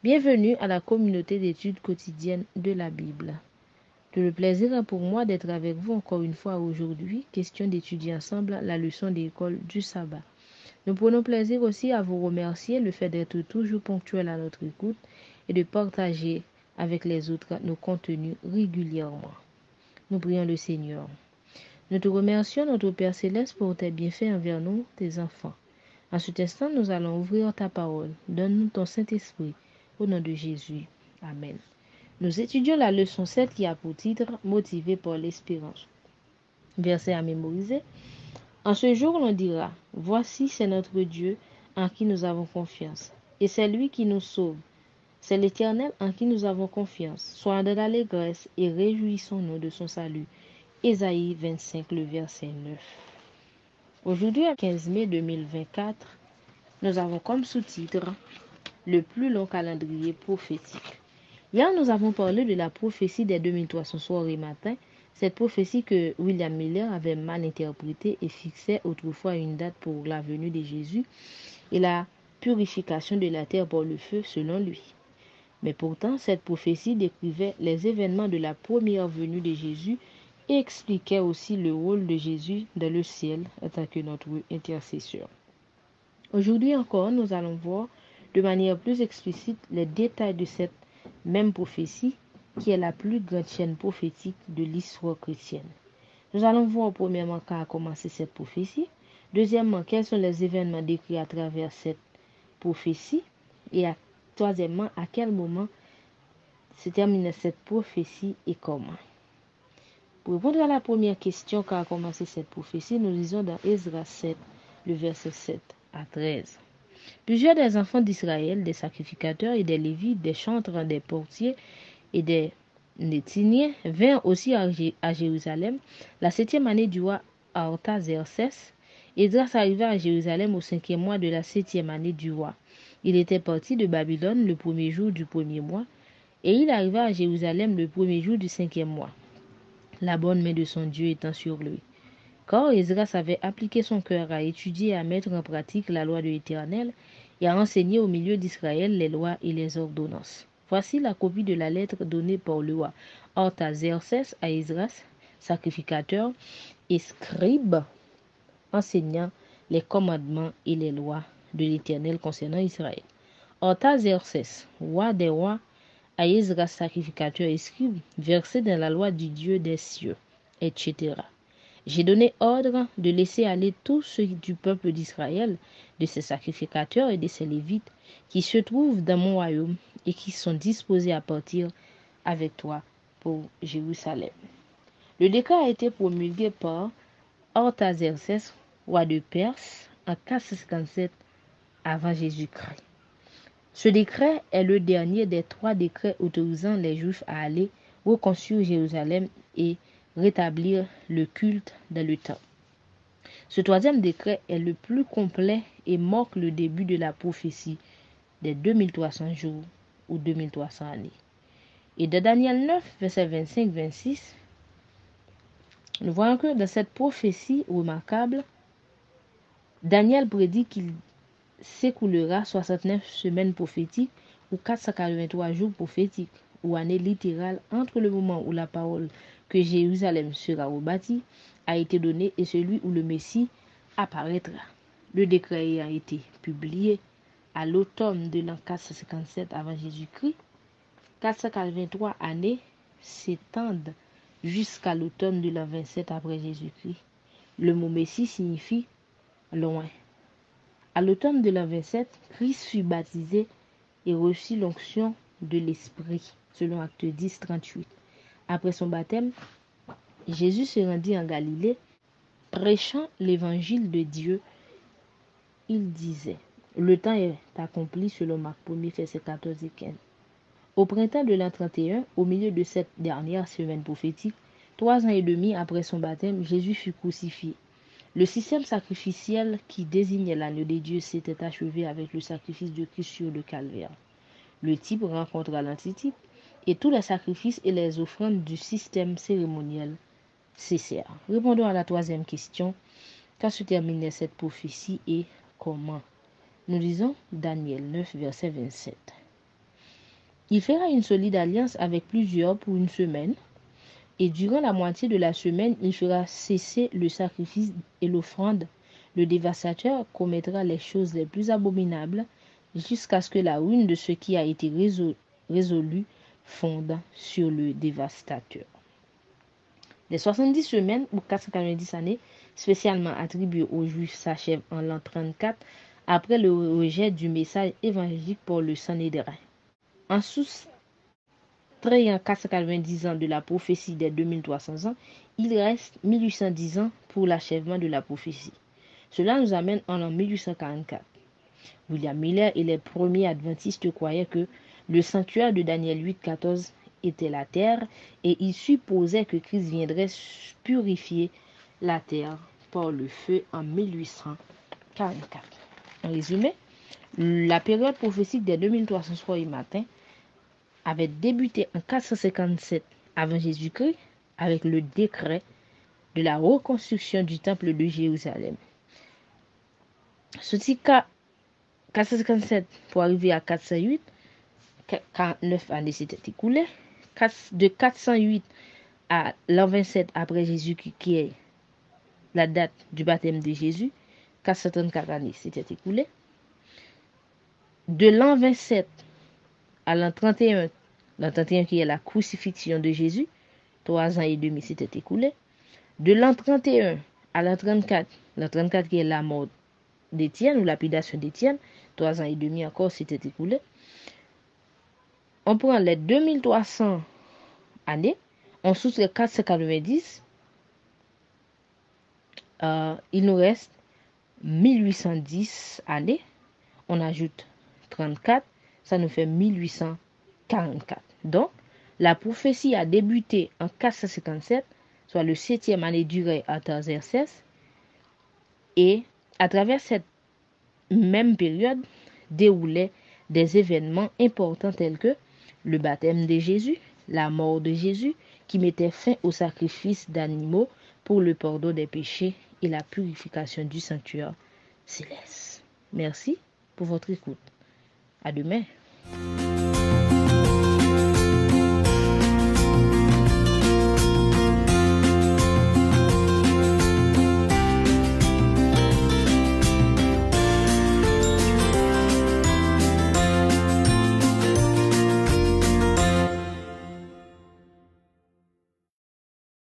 Bienvenue à la communauté d'études quotidiennes de la Bible. Tout le plaisir est pour moi d'être avec vous encore une fois aujourd'hui, question d'étudier ensemble la leçon d'école du sabbat. Nous prenons plaisir aussi à vous remercier le fait d'être toujours ponctuel à notre écoute et de partager avec les autres nos contenus régulièrement. Nous prions le Seigneur. Nous te remercions, notre Père Céleste, pour tes bienfaits envers nous, tes enfants. En cet instant, nous allons ouvrir ta parole. Donne-nous ton Saint-Esprit. Au nom de Jésus. Amen. Nous étudions la leçon 7 qui a pour titre « Motivé par l'espérance ». Verset à mémoriser. En ce jour, l'on dira « Voici, c'est notre Dieu en qui nous avons confiance, et c'est lui qui nous sauve. C'est l'Éternel en qui nous avons confiance. Soyons de l'allégresse et réjouissons-nous de son salut. » Ésaïe 25, le verset 9. Aujourd'hui, le 15 mai 2024, nous avons comme sous-titre « Le plus long calendrier prophétique ». Hier, nous avons parlé de la prophétie des 2300 soirs et matins, cette prophétie que William Miller avait mal interprétée et fixait autrefois une date pour la venue de Jésus et la purification de la terre par le feu selon lui. Mais pourtant, cette prophétie décrivait les événements de la première venue de Jésus et expliquait aussi le rôle de Jésus dans le ciel en tant que notre intercesseur. Aujourd'hui encore, nous allons voir de manière plus explicite les détails de cette même prophétie qui est la plus grande chaîne prophétique de l'histoire chrétienne. Nous allons voir premièrement quand a commencé cette prophétie, deuxièmement quels sont les événements décrits à travers cette prophétie et troisièmement à quel moment se termine cette prophétie et comment. Pour répondre à la première question quand a commencé cette prophétie, nous lisons dans Esdras 7, le verset 7 à 13. Plusieurs des enfants d'Israël, des sacrificateurs et des Lévites, des chantres, des portiers et des Néthiniens vinrent aussi à Jérusalem la 7e année du roi Artaxerxès. Esdras arriva à Jérusalem au 5e mois de la 7e année du roi. Il était parti de Babylone le 1er jour du 1er mois et il arriva à Jérusalem le 1er jour du 5e mois, la bonne main de son Dieu étant sur lui. Car Esdras avait appliqué son cœur à étudier et à mettre en pratique la loi de l'Éternel et à enseigner au milieu d'Israël les lois et les ordonnances. Voici la copie de la lettre donnée par le roi Artaxerxès à Esdras, sacrificateur et scribe, enseignant les commandements et les lois de l'Éternel concernant Israël. Artaxerxès, roi des rois, à Esdras, sacrificateur et scribe, versé dans la loi du Dieu des cieux, etc. J'ai donné ordre de laisser aller tous ceux du peuple d'Israël, de ses sacrificateurs et de ses lévites, qui se trouvent dans mon royaume et qui sont disposés à partir avec toi pour Jérusalem. Le décret a été promulgué par Artaxerxès, roi de Perse, en 457 avant Jésus-Christ. Ce décret est le dernier des 3 décrets autorisant les Juifs à aller reconstruire Jérusalem et rétablir le culte dans le temple. Ce 3e décret est le plus complet et marque le début de la prophétie des 2300 jours ou 2300 années. Et de Daniel 9, verset 25-26, nous voyons que dans cette prophétie remarquable, Daniel prédit qu'il s'écoulera 69 semaines prophétiques ou 483 jours prophétiques ou années littérales entre le moment où la parole que Jérusalem sera rebâtie a été donnée et celui où le Messie apparaîtra. Le décret ayant été publié à l'automne de l'an 457 avant Jésus-Christ, 483 années s'étendent jusqu'à l'automne de l'an 27 après Jésus-Christ. Le mot Messie signifie loin. À l'automne de l'an 27, Christ fut baptisé et reçut l'onction de l'Esprit, selon Acte 10, 38. Après son baptême, Jésus se rendit en Galilée, prêchant l'évangile de Dieu. Il disait, le temps est accompli selon Marc 1, verset 14 et 15. Au printemps de l'an 31, au milieu de cette dernière semaine prophétique, 3 ans et demi après son baptême, Jésus fut crucifié. Le système sacrificiel qui désignait l'agneau de Dieu s'était achevé avec le sacrifice de Christ sur le calvaire. Le type rencontra l'antitype et tous les sacrifices et les offrandes du système cérémoniel cessèrent. Répondons à la 3e question. Quand se terminait cette prophétie et comment? Nous lisons Daniel 9, verset 27. Il fera une solide alliance avec plusieurs pour une semaine, et durant la moitié de la semaine, il fera cesser le sacrifice et l'offrande. Le dévastateur commettra les choses les plus abominables jusqu'à ce que la ruine de ce qui a été résolu fonde sur le dévastateur. Les 70 semaines ou 490 années spécialement attribuées aux Juifs s'achèvent en l'an 34 après le rejet du message évangélique par le Sanhédrin. En soustrayant 490 ans de la prophétie des 2300 ans, il reste 1810 ans pour l'achèvement de la prophétie. Cela nous amène en l'an 1844. William Miller et les premiers adventistes croyaient que le sanctuaire de Daniel 8,14 était la terre et ils supposaient que Christ viendrait purifier la terre par le feu en 1844. En résumé, la période prophétique des 2300 soirs et matins avait débuté en 457 avant Jésus-Christ avec le décret de la reconstruction du temple de Jérusalem. Ce cas 457 pour arriver à 408, 49 années s'étaient écoulées. De 408 à l'an 27 après Jésus, qui est la date du baptême de Jésus, 434 années s'étaient écoulées. De l'an 27 à l'an 31 qui est la crucifixion de Jésus, 3 ans et demi s'étaient écoulés. De l'an 31 à l'an 34 qui est la mort d'Étienne ou lapidation d'Étienne, 3 ans et demi encore s'étaient écoulés. On prend les 2300 années, on soustrait 490, il nous reste 1810 années, on ajoute 34, ça nous fait 1844. Donc, la prophétie a débuté en 457, soit le 7e année durée Artaxerxès, et à travers cette même période déroulaient des événements importants tels que le baptême de Jésus, la mort de Jésus, qui mettait fin au sacrifice d'animaux pour le pardon des péchés et la purification du sanctuaire céleste. Merci pour votre écoute. À demain.